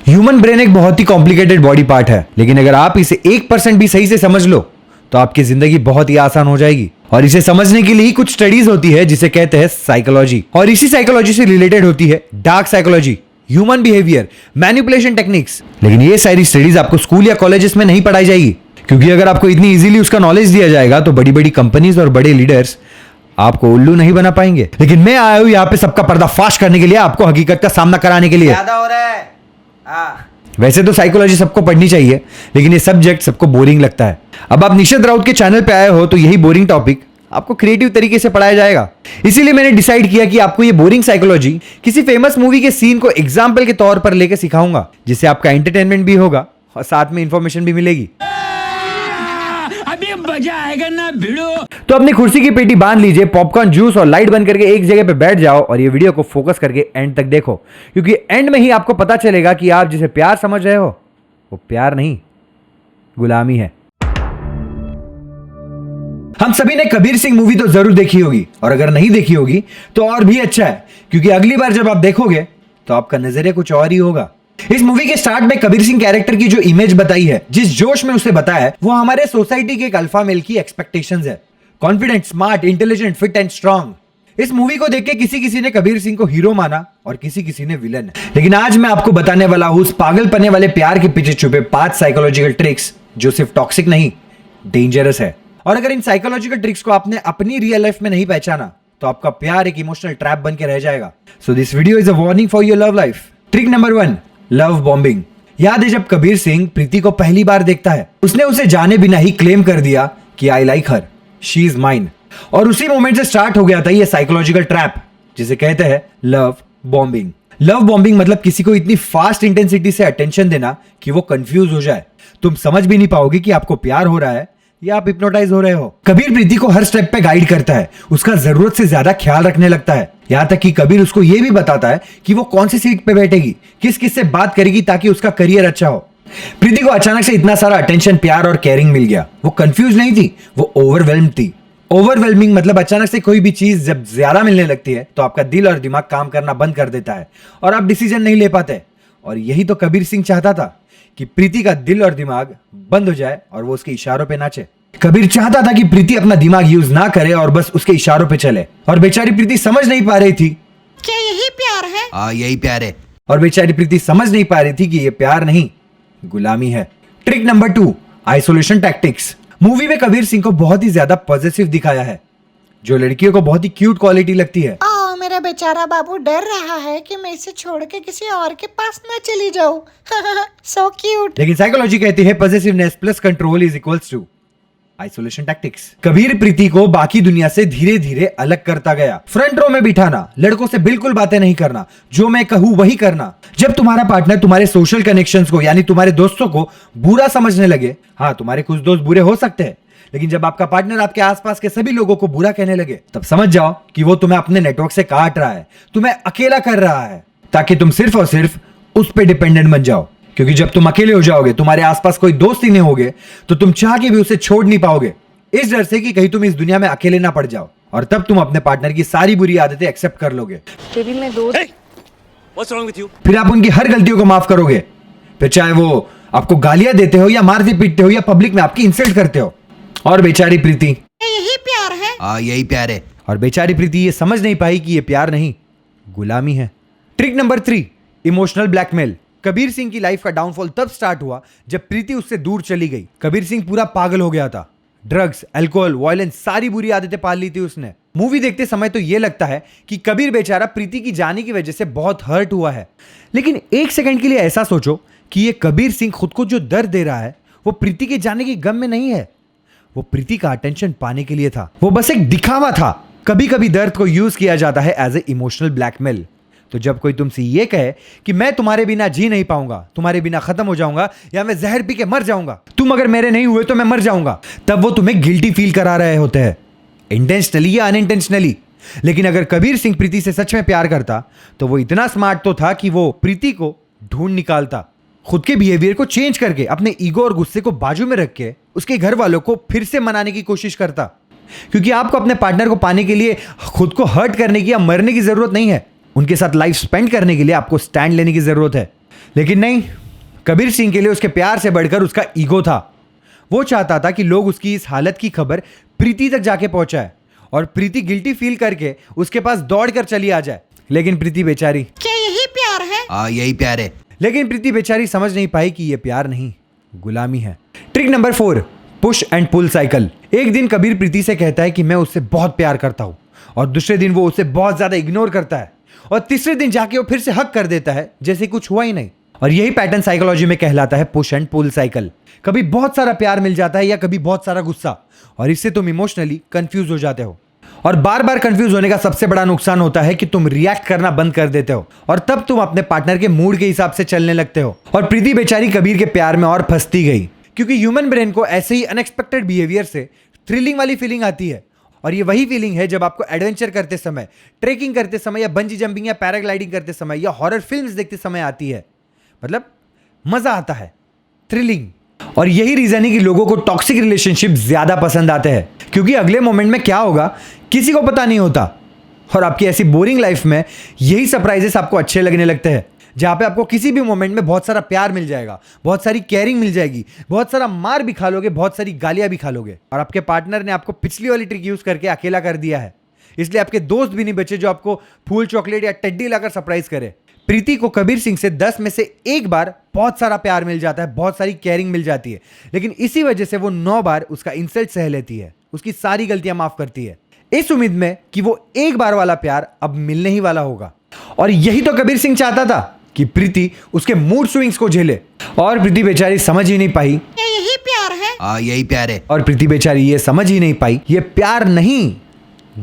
Human brain एक बहुत ही complicated body part है, लेकिन अगर आप इसे 1% भी सही से समझ लो तो आपकी जिंदगी बहुत ही आसान हो जाएगी। और इसे समझने के लिए ही कुछ स्टडीज होती है जिसे कहते हैं साइकोलॉजी, और इसी साइकोलॉजी से रिलेटेड होती है dark psychology, human behaviour, manipulation techniques. लेकिन ये सारी स्टडीज आपको स्कूल या कॉलेजेस में नहीं पढ़ाई जाएगी, क्योंकि अगर आपको इतनी इजीली उसका नॉलेज दिया जाएगा तो बड़ी बड़ी कंपनीज और बड़े लीडर्स आपको उल्लू नहीं बना पाएंगे। लेकिन मैं आया हूं यहाँ पे सबका पर्दाफाश करने के लिए, आपको हकीकत का सामना कराने के लिए। ज्यादा हो रहा है। वैसे तो साइकोलॉजी सबको पढ़नी चाहिए, लेकिन ये सब्जेक्ट सबको बोरिंग लगता है। अब आप निशित राउत के चैनल पे आए हो तो यही बोरिंग टॉपिक आपको क्रिएटिव तरीके से पढ़ाया जाएगा। इसीलिए मैंने डिसाइड किया कि आपको ये बोरिंग साइकोलॉजी किसी फेमस मूवी के सीन को एग्जाम्पल के तौर पर लेकर सिखाऊंगा, जिससे आपका एंटरटेनमेंट भी होगा और साथ में इंफॉर्मेशन भी मिलेगी। अभी मजा आएगा ना भिड़ो। तो अपनी कुर्सी की पेटी बांध लीजिए, पॉपकॉर्न, जूस और लाइट बंद करके एक जगह पे बैठ जाओ और ये वीडियो को फोकस करके एंड तक देखो, क्योंकि एंड में ही आपको पता चलेगा कि आप जिसे प्यार समझ रहे हो वो प्यार नहीं, गुलामी है। हम सभी ने कबीर सिंह मूवी तो जरूर देखी होगी, और अगर नहीं देखी होगी तो और भी अच्छा है, क्योंकि अगली बार जब आप देखोगे तो आपका नजरिया कुछ और ही होगा। इस मूवी के स्टार्ट में कबीर सिंह कैरेक्टर की जो इमेज बताई है, जिस जोश में उसे बताया है, वो हमारे सोसाइटी के एक अल्फा मेल की एक्सपेक्टेशंस है। Confident, smart, intelligent, fit and strong. इस मूवी को देख के किसी किसी ने कबीर सिंह को हीरो माना और किसी किसी ने विलन। लेकिन आज मैं आपको बताने वाला हूं उस पागलपने वाले प्यार के पीछे छुपे 5 साइकोलॉजिकल ट्रिक्स जो सिर्फ टॉक्सिक नहीं, डेंजरस है। और अगर इन साइकोलॉजिकल ट्रिक्स को आपने अपनी रियल लाइफ में नहीं पहचाना तो आपका प्यार एक इमोशनल ट्रैप बन के रह जाएगा। So this video is a warning for your love life. Trick number 1, love bombing. याद है जब कबीर सिंह प्रीति को पहली बार देखता है, उसने उसे जाने बिना ही क्लेम कर दिया कि I like her, she is mine. और उसी मोमेंट से स्टार्ट हो गया था ये साइकोलॉजिकल ट्रैप, जिसे कहते हैं लव बॉम्बिंग। लव बॉम्बिंग मतलब किसी को इतनी फास्ट इंटेंसिटी से अटेंशन देना कि वो कंफ्यूज हो जाए। तुम समझ भी नहीं पाओगे कि आपको प्यार हो रहा है या आप हिप्नोटाइज हो रहे हो। कबीर प्रीति को हर स्टेप पे गाइड करता है, उसका जरूरत से ज्यादा ख्याल रखने लगता है, यहां तक कि कबीर उसको यह भी बताता है कि वो कौन सी सीट पे बैठेगी, किस किस से बात करेगी ताकि उसका करियर अच्छा हो। प्रीति को अचानक से इतना सारा अटेंशन, प्यार और केयरिंग मिल गया। वो कंफ्यूज नहीं थी, वो ओवरवेल्म्ड थी। ओवरवेल्मिंग मतलब अचानक से कोई भी चीज जब ज्यादा मिलने लगती है तो आपका दिल और दिमाग काम करना बंद कर देता है और आप डिसीजन नहीं ले पाते। और यही तो कबीर सिंह चाहता था कि प्रीति का दिल और दिमाग बंद हो जाए और वो उसके इशारों पे नाचे। कबीर चाहता था कि प्रीति अपना दिमाग यूज ना करे और बस उसके इशारों पे चले। और बेचारी प्रीति समझ नहीं पा रही थी क्या यही प्यार है? यही प्यार है। और बेचारी प्रीति समझ नहीं पा रही थी कि ये प्यार नहीं, गुलामी है। Trick number 2, isolation tactics. Movie में कबीर सिंह को बहुत ही ज्यादा पॉजिटिव दिखाया है, जो लड़कियों को बहुत ही क्यूट क्वालिटी लगती है। मेरा बेचारा बाबू डर रहा है कि मैं इसे छोड़ के किसी और के पास ना चली जाऊं। So cute. लेकिन साइकोलॉजी कहती है positiveness plus control is equals to isolation tactics. Kabir Preeti को बाकी दुनिया से धीरे धीरे अलग करता गया। फ्रंट रो में बिठाना, लड़कों से बिल्कुल बातें नहीं करना, जो मैं कहूं वही करना। जब तुम्हारा पार्टनर तुम्हारे सोशल कनेक्शंस को यानी तुम्हारे दोस्तों को बुरा समझने लगे, हाँ तुम्हारे कुछ दोस्त बुरे हो सकते हैं, लेकिन जब आपका पार्टनर आपके आसपास के सभी लोगों को बुरा कहने लगे, तब समझ जाओ कि वो तुम्हें अपने नेटवर्क से काट रहा है, तुम्हें अकेला कर रहा है, ताकि तुम सिर्फ और सिर्फ उस पे डिपेंडेंट बन जाओ। क्योंकि जब तुम अकेले हो जाओगे, तुम्हारे आसपास कोई दोस्त ही नहीं होगे, तो तुम चाह के भी उसे छोड़ नहीं पाओगे, इस डर से कि कहीं तुम इस दुनिया में अकेले ना पड़ जाओ। और तब तुम अपने पार्टनर की सारी बुरी आदतें एक्सेप्ट कर लोगे। फिर आप उनकी हर गलतियों को माफ करोगे, फिर चाहे वो आपको गालियां देते हो या मारते पीटते हो या पब्लिक में आपकी इंसल्ट करते हो। और बेचारी प्रीति, यही प्यार है? यही प्यार है। और बेचारी प्रीति ये समझ नहीं पाई कि ये प्यार नहीं, गुलामी है। Trick number 3, emotional blackmail. Kabir Singh की लाइफ का डाउनफॉल तब स्टार्ट हुआ जब प्रीति उससे दूर चली गई। कबीर सिंह पूरा पागल हो गया था। ड्रग्स, अल्कोहल, वायलेंस, सारी बुरी आदतें पाल ली थी उसने। मूवी देखते समय तो ये लगता है कि कबीर बेचारा प्रीति की जाने की वजह से बहुत हर्ट हुआ है, लेकिन एक सेकंड के लिए ऐसा सोचो कि ये कबीर सिंह खुद को जो दर्द दे रहा है वो प्रीति के जाने के गम में नहीं है, वो प्रीति का अटेंशन पाने के लिए था। वो बस एक दिखावा था। कभी कभी दर्द को यूज किया जाता है एज ए इमोशनल ब्लैकमेल। तो जब कोई तुमसे ये कहे कि मैं तुम्हारे बिना जी नहीं पाऊंगा, तुम्हारे बिना खत्म हो जाऊंगा या मैं जहर पी के मर जाऊंगा, तुम अगर मेरे नहीं हुए तो मैं मर जाऊंगा, तब वो तुम्हें गिल्टी फील करा रहे होते हैं, इंटेंशनली या अनइंटेंशनली। लेकिन अगर कबीर सिंह प्रीति से सच में प्यार करता तो वो इतना स्मार्ट तो था कि वो प्रीति को ढूंढ निकालता, खुद के बिहेवियर को चेंज करके, अपने ईगो और गुस्से को बाजू में रख के उसके घर वालों को फिर से मनाने की कोशिश करता। क्योंकि आपको अपने पार्टनर को पाने के लिए खुद को हर्ट करने की या मरने की जरूरत नहीं है, उनके साथ लाइफ स्पेंड करने के लिए आपको स्टैंड लेने की जरूरत है। लेकिन नहीं, कबीर सिंह के लिए उसके प्यार से बढ़कर उसका ईगो था। वो चाहता था कि लोग उसकी इस हालत की खबर प्रीति तक जाके पहुंचाए और प्रीति गिल्टी फील करके उसके पास दौड़ कर चली आ जाए। लेकिन प्रीति बेचारी, क्या यही प्यार है? यही प्यार है। लेकिन प्रीति बेचारी समझ नहीं पाई कि यह प्यार नहीं, गुलामी है। Trick number 4, push and pull cycle. एक दिन कबीर प्रीति से कहता है कि मैं उससे बहुत प्यार करता हूं, और दूसरे दिन वो उसे बहुत ज्यादा इग्नोर करता है, और तीसरे दिन जाके वो फिर से हक कर देता है जैसे कुछ हुआ ही नहीं। और यही पैटर्न साइकोलॉजी में कहलाता है पुश एंड पुल साइकिल। कभी बहुत सारा प्यार मिल जाता है या कभी बहुत सारा गुस्सा, और इससे तुम इमोशनली कंफ्यूज हो जाते हो। और बार बार कंफ्यूज होने का सबसे बड़ा नुकसान होता है कि तुम रिएक्ट करना बंद कर देते हो, और तब तुम अपने पार्टनर के मूड के हिसाब से चलने लगते हो। और प्रीति बेचारी कबीर के प्यार में और फंसती गई, क्योंकि ह्यूमन ब्रेन को ऐसे ही अनएक्सपेक्टेड बिहेवियर से थ्रिलिंग वाली फीलिंग आती है। और ये वही फीलिंग है जब आपको एडवेंचर करते समय, ट्रेकिंग करते समय, या बंजी जंपिंग या पैराग्लाइडिंग करते समय, या हॉरर फिल्म्स देखते समय आती है। मतलब मजा आता है, थ्रिलिंग। और यही रीजन है कि लोगों को टॉक्सिक रिलेशनशिप ज्यादा पसंद आते हैं, क्योंकि अगले मोमेंट में क्या होगा किसी को पता नहीं होता। और आपकी ऐसी बोरिंग लाइफ में यही सरप्राइजेस आपको अच्छे लगने लगते हैं, जहां पे आपको किसी भी मोमेंट में बहुत सारा प्यार मिल जाएगा, बहुत सारी केयरिंग मिल जाएगी, बहुत सारा मार भी खा लोगे, बहुत सारी गालियां भी खा लोगे। और आपके पार्टनर ने आपको पिछली वाली ट्रिक यूज करके अकेला कर दिया है, इसलिए आपके दोस्त भी नहीं बचे जो आपको फूल, चॉकलेट या टेड्डी लाकर सरप्राइज करे। प्रीति को कबीर सिंह से 10 में से 1 बार बहुत सारा प्यार मिल जाता है, बहुत सारी केयरिंग मिल जाती है, लेकिन इसी वजह से वो 9 बार उसका इंसल्ट सह लेती है, उसकी सारी गलतियां माफ करती है, इस उम्मीद में कि वो 1 बार वाला प्यार अब मिलने ही वाला होगा। और यही तो कबीर सिंह चाहता था कि प्रीति उसके मूड स्विंग्स को झेले, और प्रीति बेचारी समझ ही नहीं पाई क्या यही प्यार है? यही प्यार है। और प्रीति बेचारी ये समझ ही नहीं पाई ये प्यार नहीं,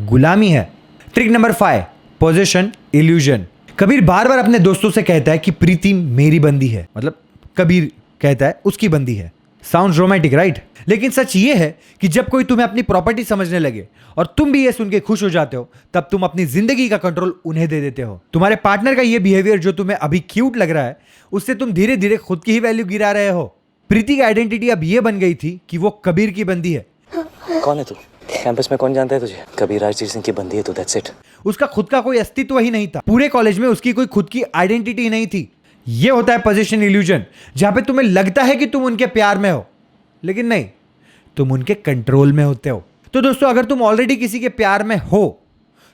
गुलामी है। Trick number 5, possession illusion. Kabir बार बार अपने दोस्तों से कहता है कि प्रीति मेरी बंदी है, मतलब कबीर कहता है उसकी बंदी है। Sound romantic, right? लेकिन सच ये है कि जब कोई तुम्हें अपनी प्रॉपर्टी समझने लगे और तुम भी ये सुन के खुश हो जाते हो, तब तुम अपनी जिंदगी का कंट्रोल उन्हें दे देते हो। तुम्हारे पार्टनर का ये बिहेवियर जो तुम्हें अभी क्यूट लग रहा है, उससे तुम धीरे धीरे खुद की ही वैल्यू गिरा रहे हो। प्रीति की आइडेंटिटी अब ये बन गई थी कि वो कबीर की बंदी है। कौन है तू? कैंपस में कौन जानता है तुझे? कबीर राजजीत सिंह की बंदी है तू, दैट्स इट। उसका खुद का कोई अस्तित्व ही नहीं था, पूरे कॉलेज में उसकी कोई खुद की आइडेंटिटी नहीं थी। ये होता है पोजीशन इल्यूजन, जहां पे तुम्हें लगता है कि तुम उनके प्यार में हो, लेकिन नहीं, तुम उनके कंट्रोल में होते हो। तो दोस्तों, अगर तुम ऑलरेडी किसी के प्यार में हो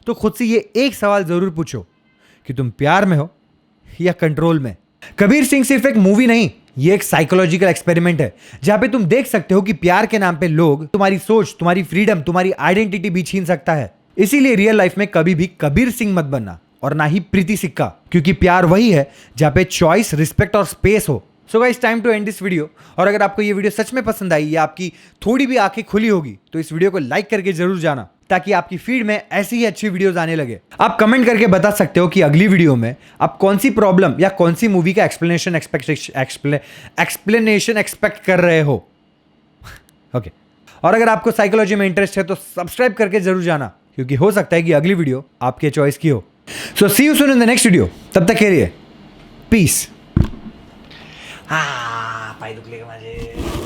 तो खुद से ये एक सवाल जरूर पूछो कि तुम प्यार में हो या कंट्रोल में। कबीर सिंह सिर्फ एक मूवी नहीं, ये एक साइकोलॉजिकल एक्सपेरिमेंट है, जहां पे तुम देख सकते हो कि प्यार के नाम पे लोग तुम्हारी सोच, तुम्हारी फ्रीडम, तुम्हारी आइडेंटिटी भी छीन सकता है। इसीलिए रियल लाइफ में कभी भी कबीर सिंह मत बनना, और ना ही प्रीति सिक्का, क्योंकि प्यार वही है जहां पे चॉइस, रिस्पेक्ट और स्पेस हो। So guys, time to end this video. और अगर आपको ये वीडियो सच में पसंद आई या आपकी थोड़ी भी आंखें खुली होगी, तो इस वीडियो को लाइक करके जरूर जाना, ताकि आपकी फीड में ऐसी ही अच्छी वीडियोस आने लगे। आप कमेंट करके बता सकते हो कि अगली वीडियो में आप कौन सी प्रॉब्लम या कौन सी मूवी का एक्सप्लेनेशन एक्सपेक्ट कर रहे हो। ओके। और अगर आपको साइकोलॉजी में इंटरेस्ट है तो सब्सक्राइब करके जरूर जाना, क्योंकि हो सकता है कि अगली वीडियो आपके चॉइस की हो। So see you soon in the next video. तब तक के लिए पीस। पाय दुखले का माझे।